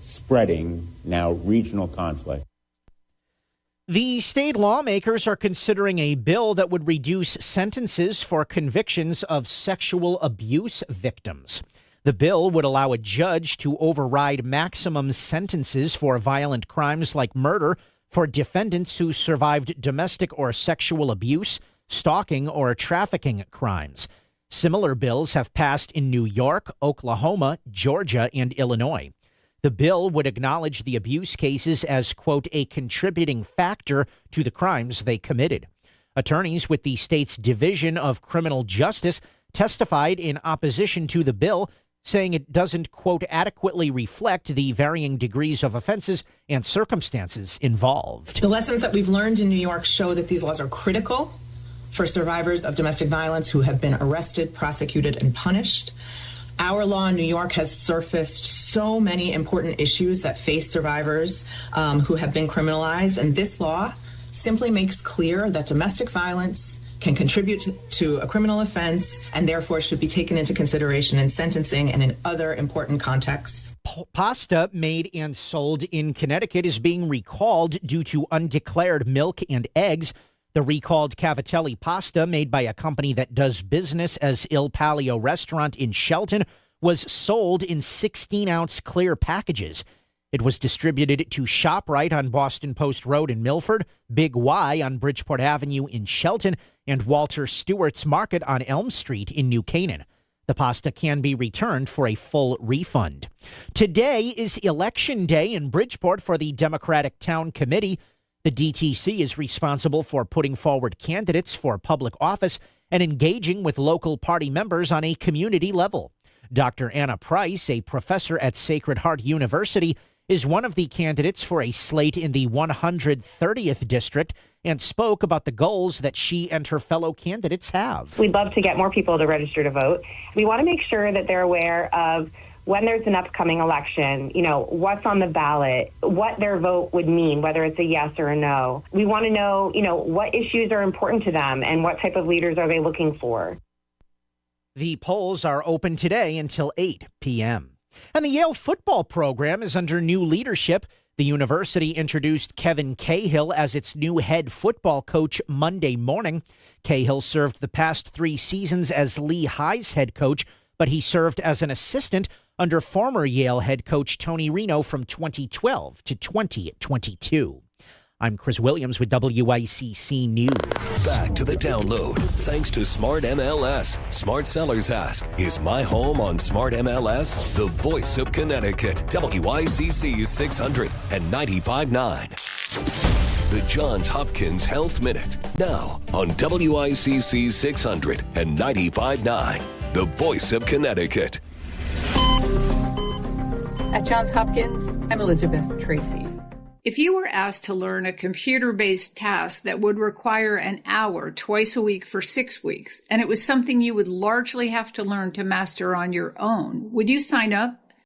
spreading, now regional conflict. The state lawmakers are considering a bill that would reduce sentences for convictions of sexual abuse victims. The bill would allow a judge to override maximum sentences for violent crimes like murder for defendants who survived domestic or sexual abuse, stalking, or trafficking crimes. Similar bills have passed in New York, Oklahoma, Georgia, and Illinois. The bill would acknowledge the abuse cases as, quote, a contributing factor to the crimes they committed. Attorneys with the state's Division of Criminal Justice testified in opposition to the bill, saying it doesn't, quote, adequately reflect the varying degrees of offenses and circumstances involved. The lessons that we've learned in New York show that these laws are critical for survivors of domestic violence who have been arrested, prosecuted, and punished. Our law in New York has surfaced so many important issues that face survivors who have been criminalized, and this law simply makes clear that domestic violence can contribute to a criminal offense and therefore should be taken into consideration in sentencing and in other important contexts. Pasta made and sold in Connecticut is being recalled due to undeclared milk and eggs. The recalled cavatelli pasta, made by a company that does business as Il Palio Restaurant in Shelton, was sold in 16-ounce clear packages. It was distributed to ShopRite on Boston Post Road in Milford, Big Y on Bridgeport Avenue in Shelton, and Walter Stewart's Market on Elm Street in New Canaan. The pasta can be returned for a full refund. Today is Election Day in Bridgeport for the Democratic Town Committee. The DTC is responsible for putting forward candidates for public office and engaging with local party members on a community level. Dr. Anna Price, a professor at Sacred Heart University, is one of the candidates for a slate in the 130th district and spoke about the goals that she and her fellow candidates have. We'd love to get more people to register to vote. We want to make sure that they're aware of when there's an upcoming election, what's on the ballot, what their vote would mean, whether it's a yes or a no. We want to know, what issues are important to them and what type of leaders are they looking for. The polls are open today until 8 p.m. And the Yale football program is under new leadership. The university introduced Kevin Cahill as its new head football coach Monday morning. Cahill served the past 3 seasons as Lehigh's head coach, but he served as an assistant under former Yale head coach Tony Reno from 2012 to 2022. I'm Chris Williams with WICC News. Back to the download. Thanks to Smart MLS. Smart Sellers Ask, is my home on Smart MLS? The voice of Connecticut. WICC 600 and 95.9. The Johns Hopkins Health Minute. Now on WICC 600 and 95.9. The voice of Connecticut. At Johns Hopkins, I'm Elizabeth Tracy. If you were asked to learn a computer-based task that would require an hour twice a week for 6 weeks, and it was something you would largely have to learn to master on your own, would you sign up?